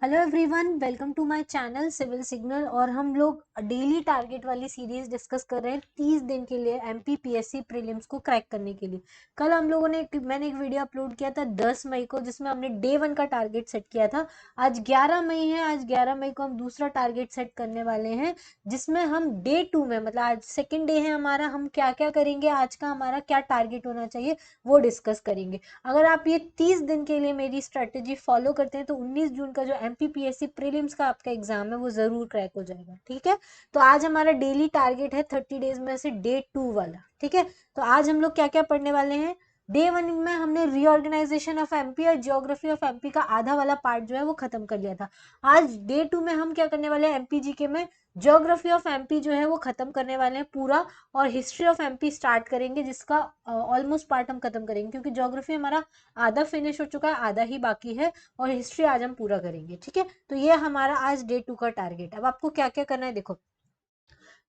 Hello everyone, welcome to my channel civil signal. और हम लोग डेली टारगेट वाली सीरीज डिस्कस कर रहे हैं 30 दिन के लिए एमपी पीएससी प्रीलिम्स को क्रैक करने के लिए। कल हम लोगों ने मैंने एक वीडियो अपलोड किया था 10 मई को, जिसमें हमने डे 1 का टारगेट सेट किया था। आज 11 मई है। आज 11 मई को हम दूसरा टारगेट सेट करने वाले हैं, जिसमें हम डे 2 में, मतलब आज सेकेंड डे है हमारा, हम क्या क्या करेंगे, आज का हमारा क्या टारगेट होना चाहिए वो डिस्कस करेंगे। अगर आप ये 30 दिन के लिए मेरी स्ट्रेटेजी फॉलो करते हैं तो 19 जून का जो एमपीपीएससी प्रीलिम्स का आपका एग्जाम है वो जरूर क्रैक हो जाएगा। ठीक है, तो आज हमारा डेली टारगेट है 30 डेज में से डे 2 वाला। ठीक है, तो आज हम लोग क्या क्या पढ़ने वाले हैं। डे 1 में हमने रीऑर्गेनाइजेशन ऑफ एमपी और जियोग्राफी ऑफ एमपी का आधा वाला पार्ट जो है वो खत्म कर लिया था। आज डे 2 में हम क्या करने वाले हैं, एमपी जीके में ज्योग्राफी ऑफ एमपी जो है वो खत्म करने वाले हैं पूरा, और हिस्ट्री ऑफ एमपी स्टार्ट करेंगे, जिसका ऑलमोस्ट पार्ट हम खत्म करेंगे, क्योंकि ज्योग्राफी हमारा आधा फिनिश हो चुका है, आधा ही बाकी है, और हिस्ट्री आज हम पूरा करेंगे। ठीक है, तो ये हमारा आज डे 2 का टारगेट है। अब आपको क्या क्या करना है देखो।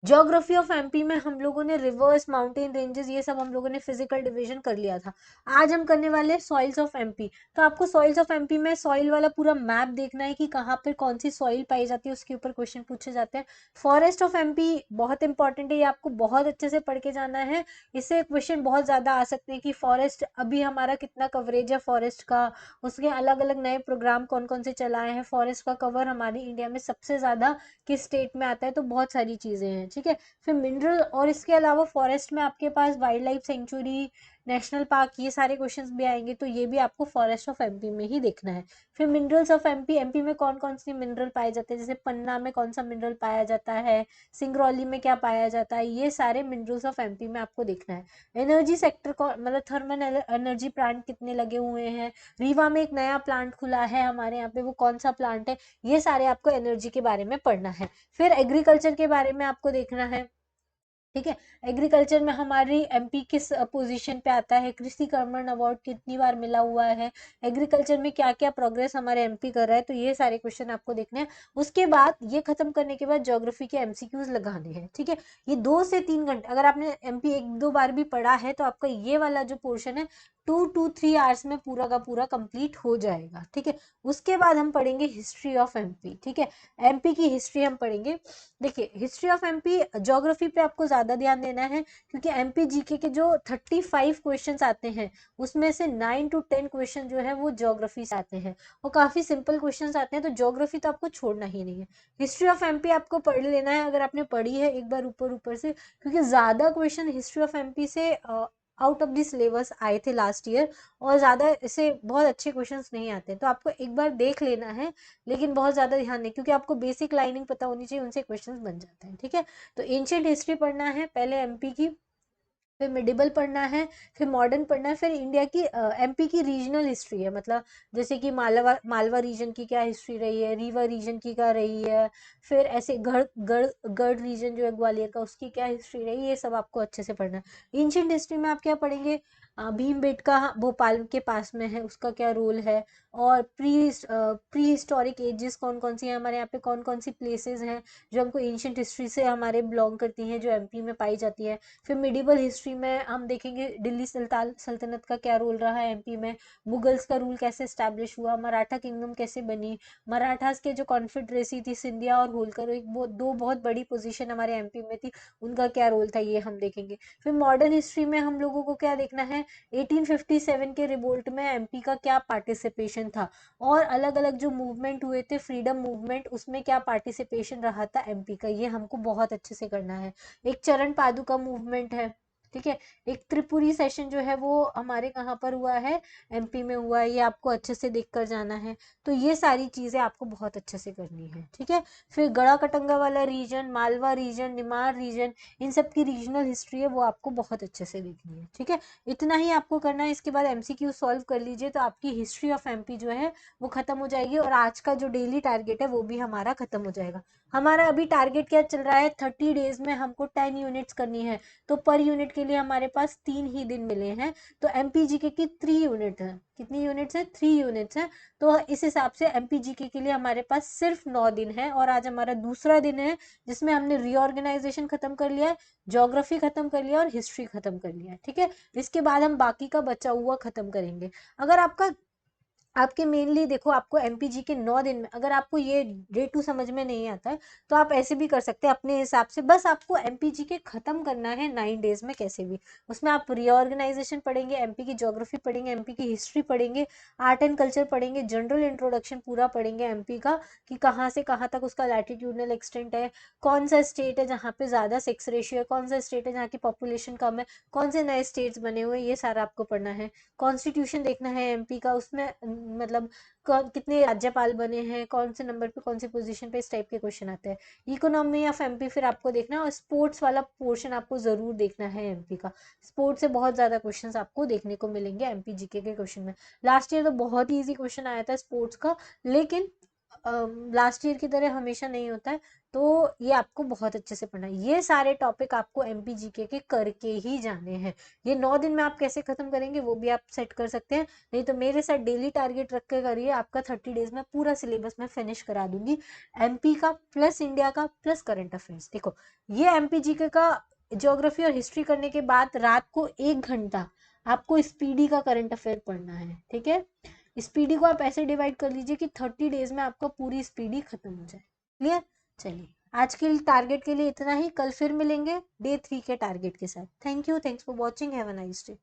ज्योग्राफी ऑफ एमपी में हम लोगों ने रिवर्स, माउंटेन रेंजेस, ये सब हम लोगों ने फिजिकल डिवीजन कर लिया था। आज हम करने वाले सॉइल्स ऑफ एमपी। तो आपको सॉइल्स ऑफ एमपी में सॉइल वाला पूरा मैप देखना है कि कहाँ पर कौन सी सॉइल पाई जाती है, उसके ऊपर क्वेश्चन पूछे जाते हैं। फॉरेस्ट ऑफ एमपी बहुत इंपॉर्टेंट है, ये आपको बहुत अच्छे से पढ़ के जाना है। इससे क्वेश्चन बहुत ज्यादा आ सकते हैं कि फॉरेस्ट अभी हमारा कितना कवरेज है फॉरेस्ट का, उसके अलग अलग नए प्रोग्राम कौन कौन से चलाए हैं, फॉरेस्ट का कवर हमारी इंडिया में सबसे ज्यादा किस स्टेट में आता है, तो बहुत सारी चीजें हैं। ठीक है, फिर मिनरल, और इसके अलावा फॉरेस्ट में आपके पास wildlife sanctuary, national park, ये सारे क्वेश्चंस भी आएंगे, तो ये भी आपको फॉरेस्ट ऑफ एमपी में ही देखना है। फिर मिनरल्स ऑफ एमपी, एमपी में कौन कौन सी मिनरल पाए जाते हैं, जैसे पन्ना में कौन सा मिनरल पाया जाता है, सिंगरौली में क्या पाया जाता है, ये सारे मिनरल्स ऑफ एमपी में आपको देखना है। एनर्जी सेक्टर को, मतलब थर्मल एनर्जी प्लांट कितने लगे हुए हैं, रीवा में एक नया प्लांट खुला है हमारे यहाँ पे, वो कौन सा प्लांट है, ये सारे आपको एनर्जी के बारे में पढ़ना है। फिर एग्रीकल्चर के बारे में आपको देखना है। ठीक है, एग्रीकल्चर में हमारी एमपी किस पोजीशन पे आता है, कृषि कर्मण अवार्ड कितनी बार मिला हुआ है, एग्रीकल्चर में क्या क्या प्रोग्रेस हमारे एमपी कर रहा है, तो ये सारे क्वेश्चन आपको देखने हैं। उसके बाद ये खत्म करने के बाद ज्योग्राफी के एमसीक्यूज लगाने हैं। ठीक है, ये 2 से 3 घंटे, अगर आपने एमपी एक दो बार भी पढ़ा है तो आपका ये वाला जो पोर्शन है 2 to 3 आवर्स में पूरा का पूरा कंप्लीट हो जाएगा। ठीक है, उसके बाद हम पढ़ेंगे हिस्ट्री ऑफ एमपी। ठीक है, एमपी की हिस्ट्री हम पढ़ेंगे। देखिए, हिस्ट्री ऑफ एमपी ज्योग्राफी पे आपको ज्यादा ध्यान देना है, क्योंकि एमपी जीके के जो 35 क्वेश्चंस आते हैं उसमें से 9 to 10 क्वेश्चन जो है वो ज्योग्राफी से आते हैं, और काफी सिंपल क्वेश्चंस आते हैं, तो ज्योग्राफी तो आपको छोड़ना ही नहीं है। हिस्ट्री ऑफ एमपी आपको पढ़ लेना है, अगर आपने पढ़ी है एक बार ऊपर ऊपर से, क्योंकि ज्यादा क्वेश्चन हिस्ट्री ऑफ एमपी से आउट ऑफ द सिलेबस आए थे लास्ट ईयर, और ज्यादा इसे बहुत अच्छे क्वेश्चंस नहीं आते, तो आपको एक बार देख लेना है, लेकिन बहुत ज्यादा ध्यान नहीं, क्योंकि आपको बेसिक लाइनिंग पता होनी चाहिए, उनसे क्वेश्चंस बन जाते हैं। ठीक है, तो एंशिएंट हिस्ट्री पढ़ना है पहले एमपी की, फिर मिडिबल पढ़ना है, फिर मॉडर्न पढ़ना है, फिर इंडिया की एमपी की रीजनल हिस्ट्री है, मतलब जैसे कि मालवा मालवा रीजन की क्या हिस्ट्री रही है, रीवा रीजन की क्या रही है, फिर ऐसे गढ़ गढ़ गढ़ रीजन जो है ग्वालियर का, उसकी क्या हिस्ट्री रही, ये सब आपको अच्छे से पढ़ना है। एंशिएंट हिस्ट्री में आप क्या पढ़ेंगे, भीमबेटका भोपाल के पास में है, उसका क्या रोल है, और प्री हिस्टोरिक एजेस कौन कौन सी है हमारे यहाँ पे, कौन कौन सी प्लेसेस हैं जो हमको एंशिएंट हिस्ट्री से हमारे बिलोंग करती हैं, जो एमपी में पाई जाती है। फिर मिडिवल हिस्ट्री में हम देखेंगे दिल्ली सल्तनत का क्या रोल रहा है एमपी में, मुगल्स का रूल कैसे स्टैब्लिश हुआ, मराठा किंगडम कैसे बनी, मराठास के जो कॉन्फेडरेसी थी सिंधिया और होलकर, एक दो बहुत बड़ी पोजीशन हमारे एमपी में थी, उनका क्या रोल था, ये हम देखेंगे। फिर मॉडर्न हिस्ट्री में हम लोगों को क्या देखना है, 1857 के रिवोल्ट में एमपी का क्या पार्टिसिपेशन था, और अलग अलग जो मूवमेंट हुए थे, फ्रीडम मूवमेंट, उसमें क्या पार्टिसिपेशन रहा था एमपी का, ये हमको बहुत अच्छे से करना है। एक चरण पादुका मूवमेंट है। ठीक है, एक त्रिपुरी सेशन जो है वो हमारे कहाँ पर हुआ है, एमपी में हुआ है, ये आपको अच्छे से देख कर जाना है। तो ये सारी चीजें आपको बहुत अच्छे से करनी है। ठीक है, फिर गड़ा कटंगा वाला region, Malwa region, Nimar region, इन सब की रीजनल हिस्ट्री है, वो आपको बहुत अच्छे से देखनी है। ठीक है, इतना ही आपको करना है। इसके बाद एमसीक्यू सॉल्व कर लीजिए, तो आपकी हिस्ट्री ऑफ एमपी जो है वो खत्म हो जाएगी, और आज का जो डेली टारगेट है वो भी हमारा खत्म हो जाएगा। हमारा अभी टारगेट क्या चल रहा है, 30 डेज में हमको 10 यूनिट्स करनी है, तो पर यूनिट के लिए हमारे पास 3 ही दिन मिले हैं, तो एमपीजीके की 3 यूनिट है, कितनी यूनिट्स है, 3 यूनिट्स है, तो इस हिसाब से एमपीजीके के लिए हमारे पास सिर्फ 9 दिन है, और आज हमारा दूसरा दिन है, जिसमें हमने रीऑर्गेनाइजेशन खत्म कर लिया है, ज्योग्राफी खत्म कर लिया और हिस्ट्री खत्म कर लिया है। ठीक है, इसके बाद हम बाकी का बचा हुआ खत्म करेंगे। अगर आपका आपके मेनली देखो, आपको एमपीजी के 9 दिन में, अगर आपको ये डे 2 समझ में नहीं आता है तो आप ऐसे भी कर सकते हैं अपने हिसाब से, बस आपको एमपीजी के खत्म करना है 9 डेज में कैसे भी। उसमें आप रीऑर्गेनाइजेशन पढ़ेंगे, एमपी की ज्योग्राफी पढ़ेंगे, एमपी की हिस्ट्री पढ़ेंगे, आर्ट एंड कल्चर पढ़ेंगे, जनरल इंट्रोडक्शन पूरा पढ़ेंगे एमपी का, कि कहाँ से कहाँ तक उसका लैटिट्यूडनल एक्सटेंट है, कौन सा स्टेट है जहाँ पे ज़्यादा सेक्स रेशियो है, कौन सा स्टेट है जहाँ की पॉपुलेशन कम है, कौन से नए स्टेट्स बने हुए हैं, ये सारा आपको पढ़ना है। कॉन्स्टिट्यूशन देखना है एमपी का, उसमें मतलब कितने राज्यपाल बने हैं, कौन से नंबर पे कौन सी पोजीशन पे, इस टाइप के क्वेश्चन आते हैं। इकोनॉमी ऑफ एमपी फिर आपको देखना है, और स्पोर्ट्स वाला पोर्शन आपको जरूर देखना है एमपी का। स्पोर्ट्स से बहुत ज्यादा क्वेश्चंस आपको देखने को मिलेंगे एमपी जीके के क्वेश्चन में। लास्ट ईयर तो बहुत ही ईजी क्वेश्चन आया था स्पोर्ट्स का, लेकिन लास्ट ईयर की तरह हमेशा नहीं होता है, तो ये आपको बहुत अच्छे से पढ़ना है। ये सारे टॉपिक आपको एमपीजीके के करके ही जाने हैं। ये 9 दिन में आप कैसे खत्म करेंगे वो भी आप सेट कर सकते हैं, नहीं तो मेरे साथ डेली टारगेट रख के करिए, आपका 30 डेज में पूरा सिलेबस मैं फिनिश करा दूंगी, एमपी का प्लस इंडिया का प्लस करंट अफेयर्स। देखो, ये एमपीजीके का ज्योग्राफी और हिस्ट्री करने के बाद रात को 1 घंटा आपको स्पीडी का करंट अफेयर पढ़ना है, ठीक है। स्पीडी को आप ऐसे डिवाइड कर लीजिए कि 30 डेज में आपका पूरी स्पीडी खत्म हो जाए। क्लियर? चलिए, आज के टारगेट के लिए इतना ही, कल फिर मिलेंगे डे 3 के टारगेट के साथ। Thank you, thanks for watching, have a nice day.